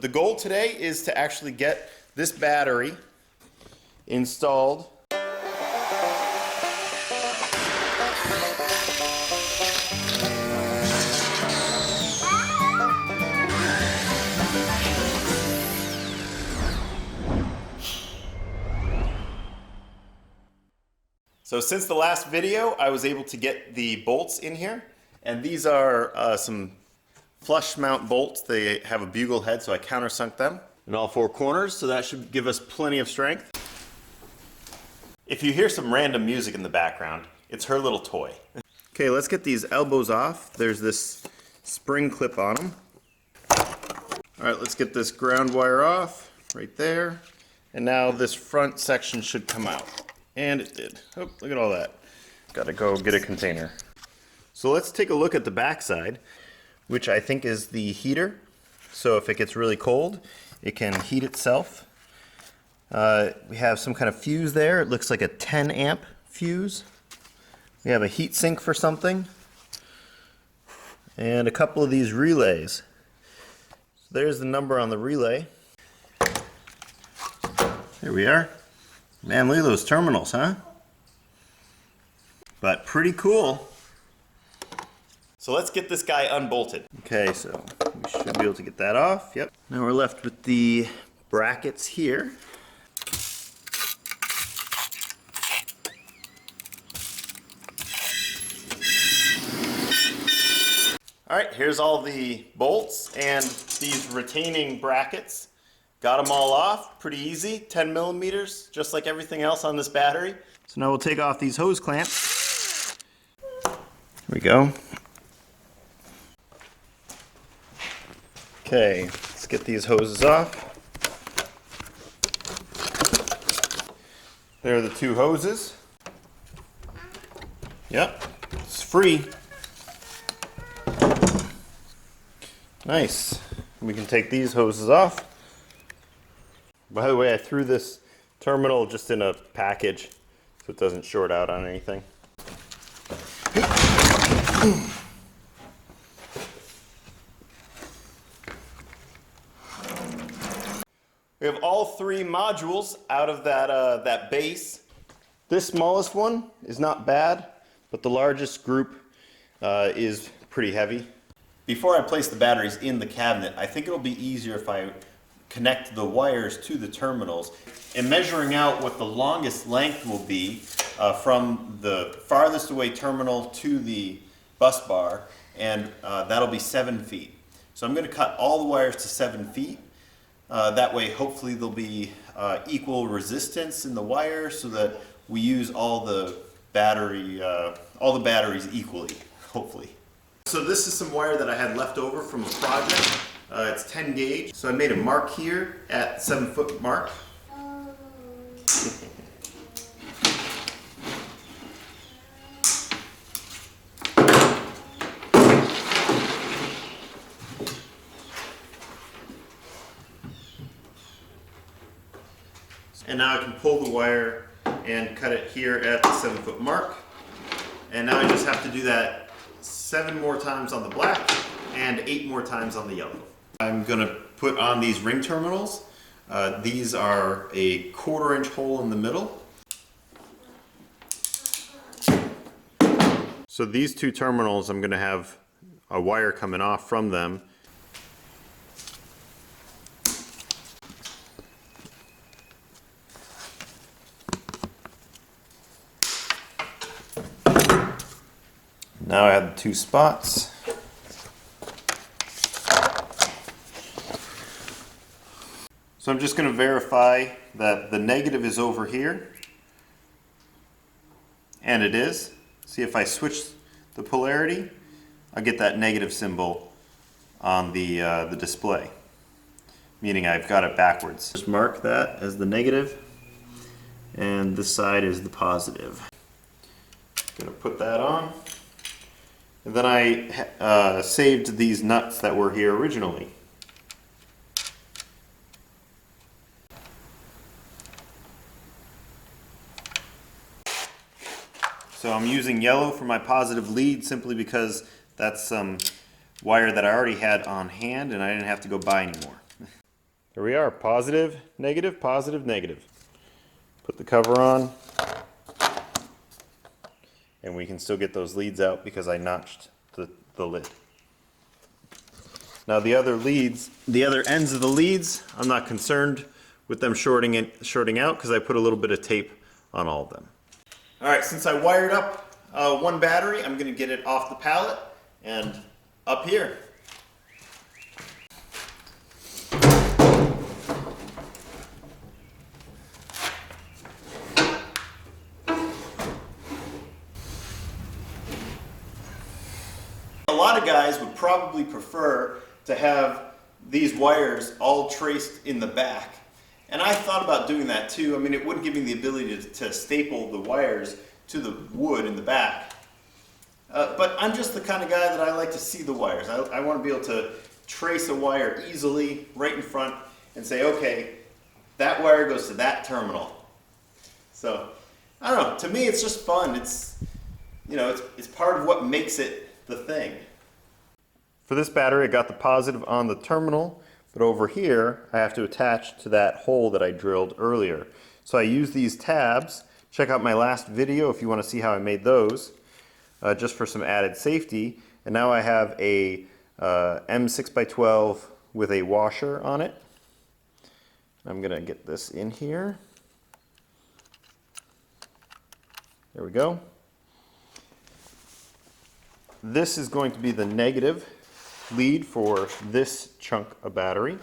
The goal today is to actually get this battery installed. So since the last video, I was able to get the bolts in here, and these are some flush mount bolts. They have a bugle head, so I countersunk them in all four corners, so that should give us plenty of strength. If you hear some random music in the background, it's her little toy. Okay, let's get these elbows off. There's this spring clip on them. All right, let's get this ground wire off right there. And now this front section should come out. And it did. Oh, look at all that. Gotta go get a container. So let's take a look at the back side, which I think is the heater. So if it gets really cold, it can heat itself. We have some kind of fuse there. It looks like a 10 amp fuse. We have a heat sink for something. And a couple of these relays. So there's the number on the relay. There we are. Man, look at those terminals, huh? But pretty cool. So let's get this guy unbolted. Okay, so we should be able to get that off. Yep. Now we're left with the brackets here. All right, here's all the bolts and these retaining brackets. Got them all off, pretty easy, 10 millimeters, just like everything else on this battery. So now we'll take off these hose clamps. Here we go. Okay, let's get these hoses off. There are the two hoses. Yep, it's free. Nice. We can take these hoses off. By the way, I threw this terminal just in a package so it doesn't short out on anything. We have all three modules out of that base. This smallest one is not bad, but the largest group is pretty heavy. Before I place the batteries in the cabinet, I think it'll be easier if I connect the wires to the terminals. In measuring out what the longest length will be from the farthest away terminal to the bus bar, and that'll be 7 feet. So I'm going to cut all the wires to 7 feet. That way hopefully there'll be equal resistance in the wire so that we use all the batteries equally, hopefully. So this is some wire that I had left over from a project. It's 10 gauge. So I made a mark here at 7 foot mark. And now I can pull the wire and cut it here at the 7 foot mark. And now I just have to do that 7 more times on the black and 8 more times on the yellow. I'm going to put on these ring terminals. These are a 1/4 inch hole in the middle. So these two terminals, I'm going to have a wire coming off from them. Now I have the 2 spots. So I'm just going to verify that the negative is over here, and it is. See, if I switch the polarity, I'll get that negative symbol on the display, meaning I've got it backwards. Just mark that as the negative, and this side is the positive. Going to put that on. And then I saved these nuts that were here originally. So I'm using yellow for my positive lead simply because that's some wire that I already had on hand and I didn't have to go buy anymore. Here we are, positive, negative, positive, negative. Put the cover on, and we can still get those leads out because I notched the lid. Now the other leads, the other ends of the leads, I'm not concerned with them shorting out because I put a little bit of tape on all of them. All right, since I wired up one battery, I'm going to get it off the pallet and up here. A lot of guys would probably prefer to have these wires all traced in the back. And I thought about doing that too. I mean, it wouldn't give me the ability to staple the wires to the wood in the back. But I'm just the kind of guy that I like to see the wires. I want to be able to trace a wire easily right in front and say, okay, that wire goes to that terminal. So, I don't know, to me it's just fun. It's, you know, it's part of what makes it the thing. For this battery, I got the positive on the terminal, but over here, I have to attach to that hole that I drilled earlier. So I use these tabs. Check out my last video if you want to see how I made those, just for some added safety. And now I have a M6x12 with a washer on it. I'm gonna get this in here. There we go. This is going to be the negative lead for this chunk of battery.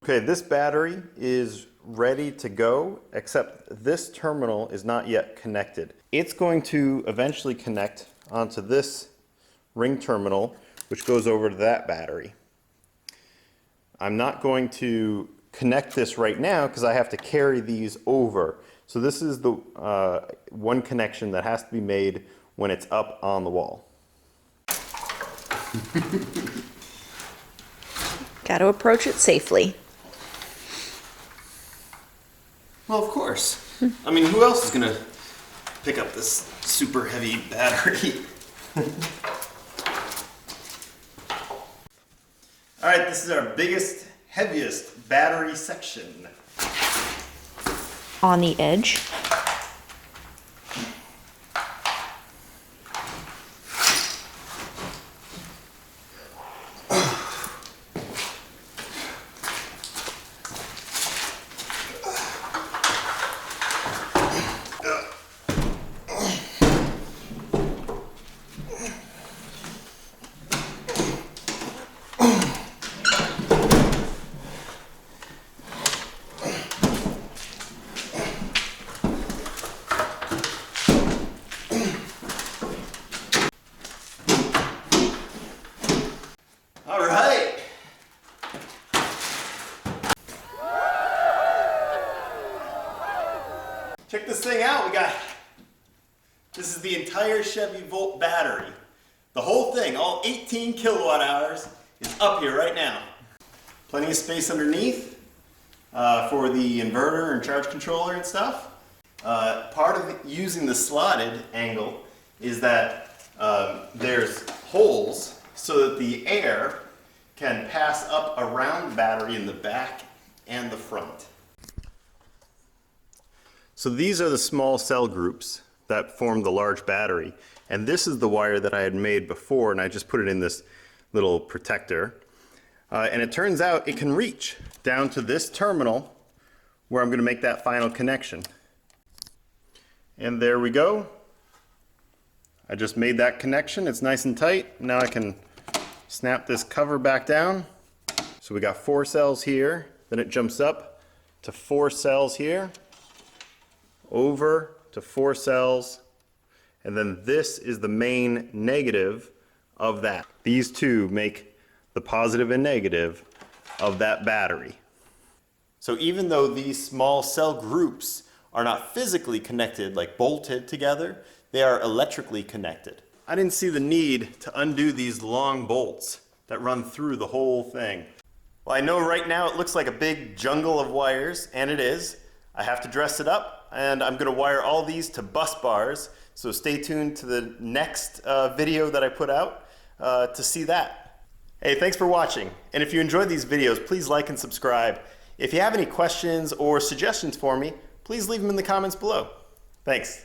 Okay, this battery is ready to go, except this terminal is not yet connected. It's going to eventually connect onto this ring terminal, which goes over to that battery. I'm not going to connect this right now because I have to carry these over. So this is the one connection that has to be made when it's up on the wall. Got to approach it safely. Well, of course. I mean, who else is gonna pick up this super heavy battery? All right, this is our biggest, heaviest battery section. On the edge. Check this thing out. This is the entire Chevy Volt battery. The whole thing, all 18 kilowatt hours, is up here right now. Plenty of space underneath for the inverter and charge controller and stuff. Part of using the slotted angle is that there's holes so that the air can pass up around the battery in the back and the front. So these are the small cell groups that form the large battery, and this is the wire that I had made before, and I just put it in this little protector. And it turns out it can reach down to this terminal where I'm going to make that final connection. And there we go. I just made that connection. It's nice and tight. Now I can snap this cover back down. So we got 4 cells here, then it jumps up to 4 cells here, over to 4 cells, and then this is the main negative of that. These two make the positive and negative of that battery. So even though these small cell groups are not physically connected, like bolted together, they are electrically connected. I didn't see the need to undo these long bolts that run through the whole thing. Well, I know right now it looks like a big jungle of wires, and it is. I have to dress it up, and I'm going to wire all these to bus bars So stay tuned to the next video that I put out to see that. Hey, thanks for watching. And if you enjoyed these videos, please like and subscribe. If you have any questions or suggestions for me, please leave them in the comments below. Thanks.